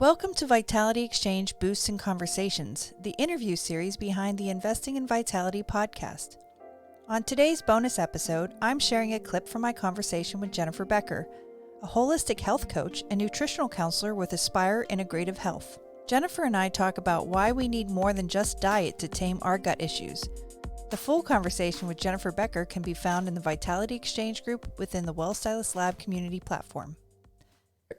Welcome to Vitality Exchange Boosts and Conversations, the interview series behind the Investing in Vitality podcast. On today's bonus episode, I'm sharing a clip from my conversation with Jennifer Becker, a holistic health coach and nutritional counselor with Aspire Integrative Health. Jennifer and I talk about why we need more than just diet to tame our gut issues. The full conversation with Jennifer Becker can be found in the Vitality Exchange group within the Well Stylist Lab community platform.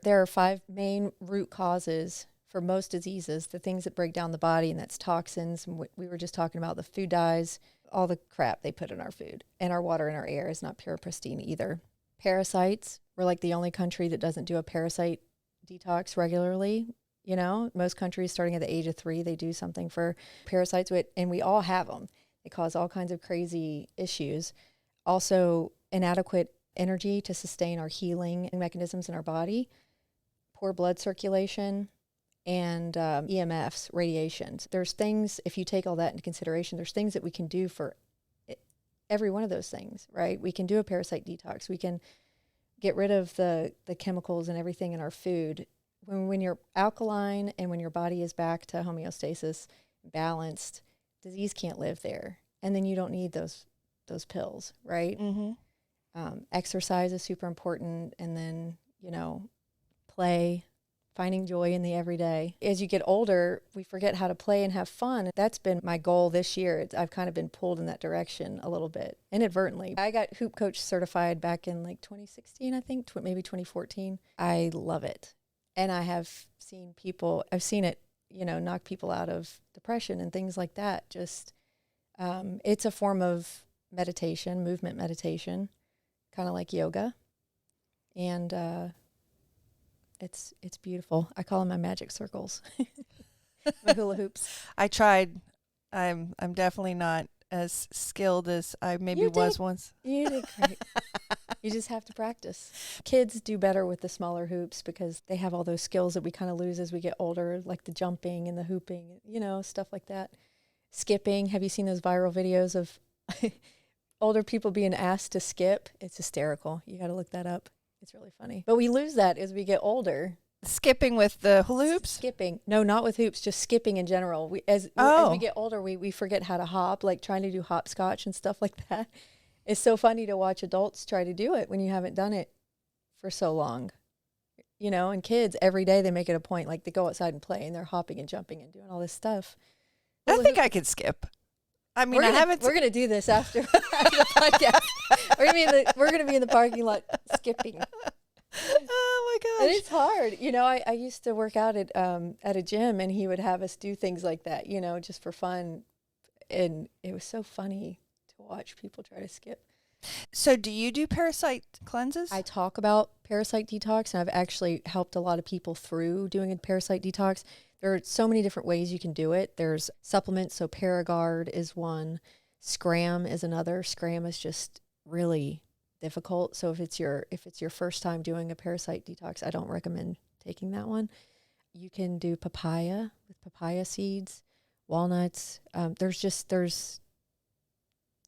There are 5 main root causes for most diseases, the things that break down the body, and that's toxins. And we were just talking about the food dyes, all the crap they put in our food. And our water and our air is not pure pristine either. Parasites, we're like the only country that doesn't do a parasite detox regularly. You know, most countries starting at the age of 3, they do something for parasites, and we all have them. They cause all kinds of crazy issues. Also, inadequate energy to sustain our healing mechanisms in our body, poor blood circulation, and EMFs, radiations. There's things, if you take all that into consideration, there's things that we can do for every one of those things, right? We can do a parasite detox. We can get rid of the chemicals and everything in our food. When you're alkaline and when your body is back to homeostasis, balanced, disease can't live there. And then you don't need those pills, right? Mm-hmm. Exercise is super important, and then, play, finding joy in the everyday. As you get older, we forget how to play and have fun. That's been my goal this year. I've kind of been pulled in that direction a little bit, inadvertently. I got hoop coach certified back in 2016, I think, maybe 2014. I love it. And I have seen I've seen it, knock people out of depression and things like that. Just, it's a form of meditation, movement meditation, kind of like yoga, and it's beautiful. I call them my magic circles, my hula hoops. I tried. I'm definitely not as skilled as I was once. You did great. You just have to practice. Kids do better with the smaller hoops because they have all those skills that we kind of lose as we get older, like the jumping and the hooping, stuff like that. Skipping. Have you seen those viral videos of older people being asked to skip? It's hysterical. You got to look that up. It's really funny. But we lose that as we get older. Skipping with the hula hoops? Skipping. No, not with hoops, just skipping in general. As we get older, we forget how to hop, like trying to do hopscotch and stuff like that. It's so funny to watch adults try to do it when you haven't done it for so long. And kids, every day they make it a point, like they go outside and play and they're hopping and jumping and doing all this stuff. I think I could skip. I mean, We're going to do this after the podcast. We're going to be in the parking lot skipping. Oh my gosh. And it's hard. I used to work out at a gym, and he would have us do things like that, just for fun. And it was so funny to watch people try to skip. So do you do parasite cleanses? I talk about parasite detox, and I've actually helped a lot of people through doing a parasite detox. There are so many different ways you can do it. There's supplements, so Paragard is one. Scram is another. Scram is just really difficult. So if it's your first time doing a parasite detox, I don't recommend taking that one. You can do papaya with papaya seeds, walnuts. There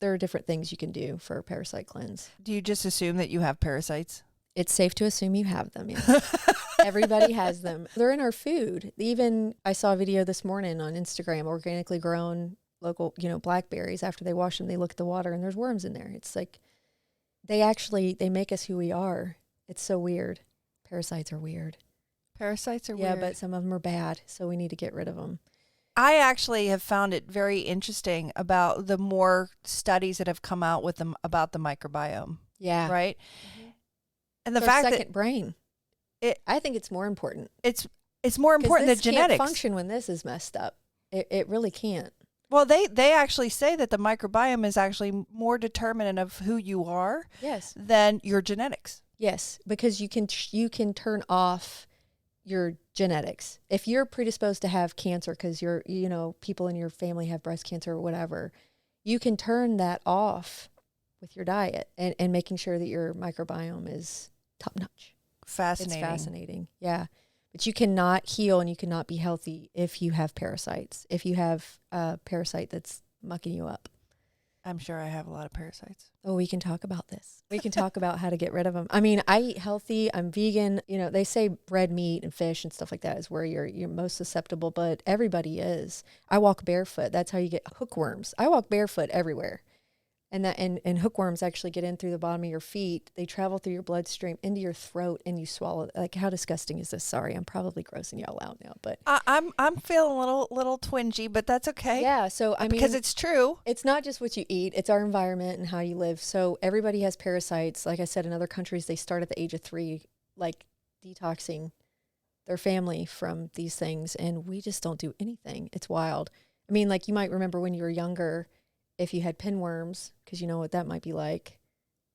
are different things you can do for a parasite cleanse. Do you just assume that you have parasites? It's safe to assume you have them, yes. Everybody has them. They're in our food. Even I saw a video this morning on Instagram, organically grown local, blackberries. After they wash them, they look at the water and there's worms in there. It's like they make us who we are. It's so weird. Parasites are weird. Parasites are weird. Yeah, but some of them are bad, so we need to get rid of them. I actually have found it very interesting about the more studies that have come out with them about the microbiome. Yeah. Right? Mm-hmm. And the it's fact our second that brain. I think it's more important. It's more important than genetics. It can't function when this is messed up. It really can't. Well, they actually say that the microbiome is actually more determinant of who you are than your genetics. Yes, because you can turn off your genetics. If you're predisposed to have cancer because people in your family have breast cancer or whatever, you can turn that off with your diet and making sure that your microbiome is top notch. Fascinating. It's fascinating. Yeah. But you cannot heal and you cannot be healthy if you have parasites, if you have a parasite that's mucking you up. I'm sure I have a lot of parasites. Oh, we can talk about this. We can talk about how to get rid of them. I mean, I eat healthy. I'm vegan. You know, they say red meat and fish and stuff like that is where you're most susceptible, but everybody is. I walk barefoot. That's how you get hookworms. I walk barefoot everywhere. And hookworms actually get in through the bottom of your feet. They travel through your bloodstream into your throat and you swallow. Like, how disgusting is this? Sorry, I'm probably grossing y'all out now, but I'm feeling a little twingy, but that's okay. yeah. So I mean, because it's true. it's not just what you eat; it's our environment and how you live. So everybody has parasites. Like I said, in other countries, they start at the age of 3, like detoxing their family from these things, and we just don't do anything. It's wild. I mean, like you might remember when you were younger. If you had pinworms, because you know what that might be like,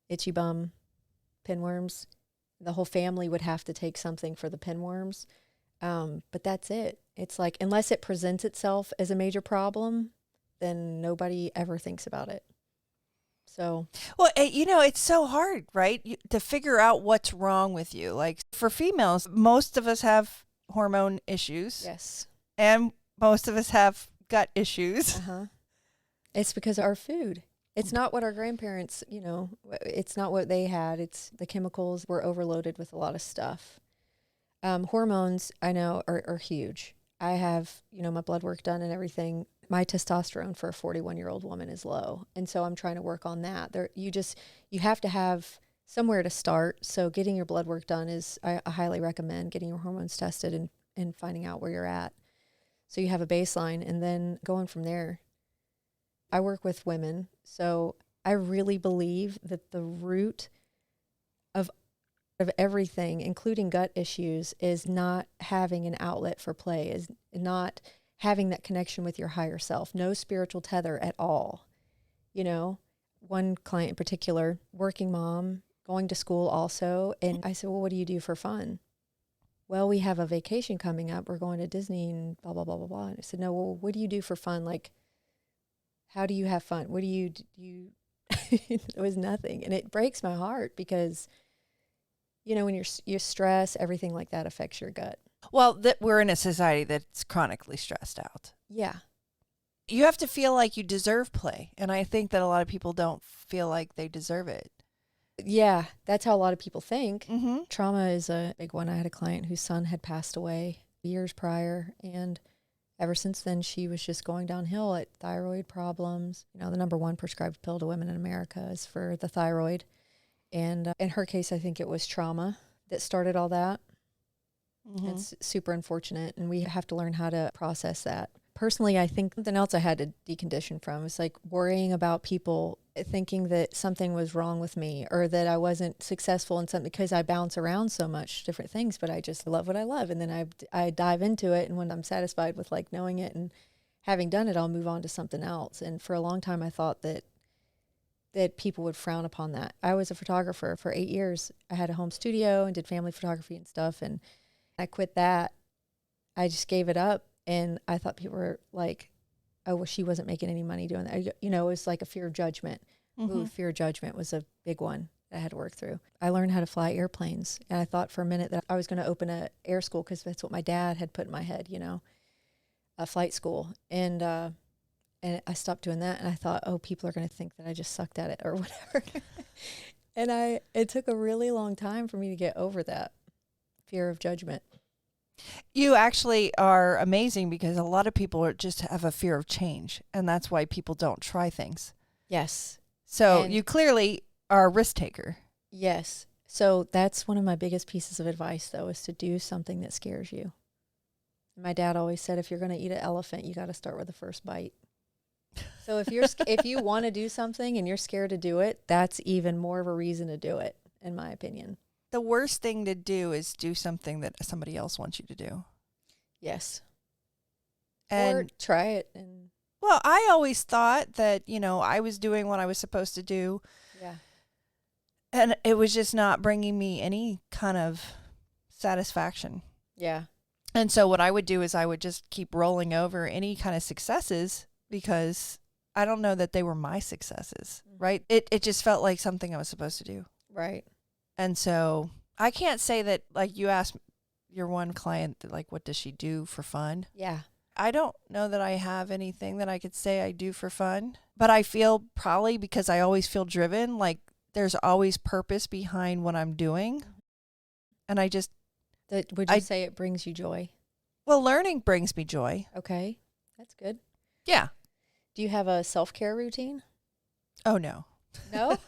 itchy bum, pinworms, the whole family would have to take something for the pinworms. But that's it. It's like, unless it presents itself as a major problem, then nobody ever thinks about it. So, Well, it's so hard, right? To figure out what's wrong with you. Like for females, most of us have hormone issues. yes. And most of us have gut issues. Uh-huh. It's because of our food. It's not what our grandparents, it's not what they had. It's the chemicals. We're overloaded with a lot of stuff. Hormones, I know, are huge. I have, my blood work done and everything. My testosterone for a 41-year-old woman is low. And so I'm trying to work on that. You have to have somewhere to start. So getting your blood work done I highly recommend getting your hormones tested and finding out where you're at. So you have a baseline and then going from there. I work with women, so I really believe that the root of everything, including gut issues, is not having an outlet for play, is not having that connection with your higher self, no spiritual tether at all. One client in particular, working mom, going to school also, and I said, well, what do you do for fun? Well, we have a vacation coming up. We're going to Disney and blah, blah, blah, blah, blah. And I said, no, well, what do you do for fun? Like, how do you have fun? What do you it was nothing. And it breaks my heart because, when you're stressed, everything like that affects your gut. Well, we're in a society that's chronically stressed out. Yeah. You have to feel like you deserve play. And I think that a lot of people don't feel like they deserve it. Yeah. That's how a lot of people think. Mm-hmm. Trauma is a big one. I had a client whose son had passed away years prior, and ever since then, she was just going downhill at thyroid problems. The number one prescribed pill to women in America is for the thyroid. And in her case, I think it was trauma that started all that. Mm-hmm. It's super unfortunate, and we have to learn how to process that. Personally, I think something else I had to decondition from is like worrying about people thinking that something was wrong with me or that I wasn't successful in something because I bounce around so much different things, but I just love what I love. And then I dive into it. And when I'm satisfied with like knowing it and having done it, I'll move on to something else. And for a long time, I thought that people would frown upon that. I was a photographer for 8 years. I had a home studio and did family photography and stuff. And I quit that. I just gave it up. And I thought people were like, oh, well, she wasn't making any money doing that. It was like a fear of judgment. Mm-hmm. Ooh, fear of judgment was a big one that I had to work through. I learned how to fly airplanes. And I thought for a minute that I was going to open an air school because that's what my dad had put in my head, a flight school. And I stopped doing that. And I thought, oh, people are going to think that I just sucked at it or whatever. And it took a really long time for me to get over that fear of judgment. You actually are amazing because a lot of people just have a fear of change, and that's why people don't try things. Yes. So you clearly are a risk taker. Yes. So that's one of my biggest pieces of advice, though, is to do something that scares you. My dad always said, if you're going to eat an elephant, you got to start with the first bite. So if you want to do something and you're scared to do it, that's even more of a reason to do it, in my opinion. The worst thing to do is do something that somebody else wants you to do. Yes. And or try it. Well, I always thought that, I was doing what I was supposed to do. Yeah. And it was just not bringing me any kind of satisfaction. Yeah. And so what I would do is I would just keep rolling over any kind of successes because I don't know that they were my successes, right? It just felt like something I was supposed to do. Right. And so I can't say that, like you asked your one client, like, what does she do for fun? Yeah. I don't know that I have anything that I could say I do for fun, but I feel probably because I always feel driven, like there's always purpose behind what I'm doing. And I just... Would you say it brings you joy? Well, learning brings me joy. Okay, that's good. Yeah. Do you have a self-care routine? Oh, no. No?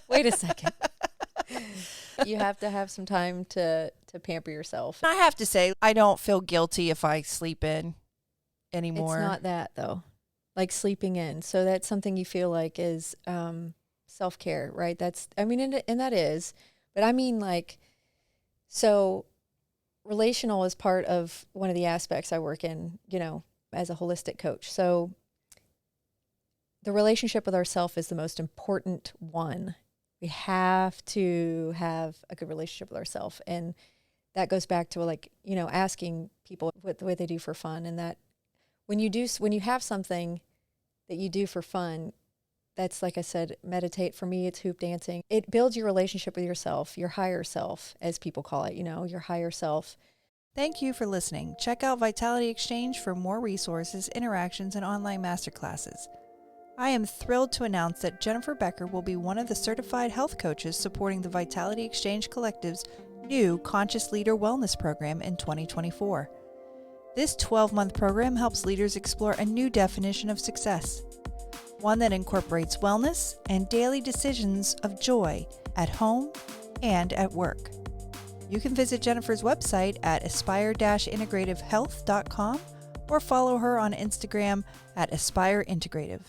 Wait a second. You have to have some time to pamper yourself. I have to say, I don't feel guilty if I sleep in anymore. It's not that, though. Like sleeping in. So that's something you feel like is self-care, right? That's, I mean, and that is. But I mean, like, so relational is part of one of the aspects I work in, you know, as a holistic coach. So the relationship with ourself is the most important one. We have to have a good relationship with ourselves. And that goes back to, like, you know, asking people what they do for fun. And that when you have something that you do for fun, that's, like I said, meditate. For me, it's hoop dancing. It builds your relationship with yourself, your higher self, as people call it, you know, your higher self. Thank you for listening. Check out Vitality Exchange for more resources, interactions, and online masterclasses. I am thrilled to announce that Jennifer Becker will be one of the certified health coaches supporting the Vitality Exchange Collective's new Conscious Leader Wellness Program in 2024. This 12-month program helps leaders explore a new definition of success, one that incorporates wellness and daily decisions of joy at home and at work. You can visit Jennifer's website at aspire-integrativehealth.com or follow her on Instagram at aspireintegrative.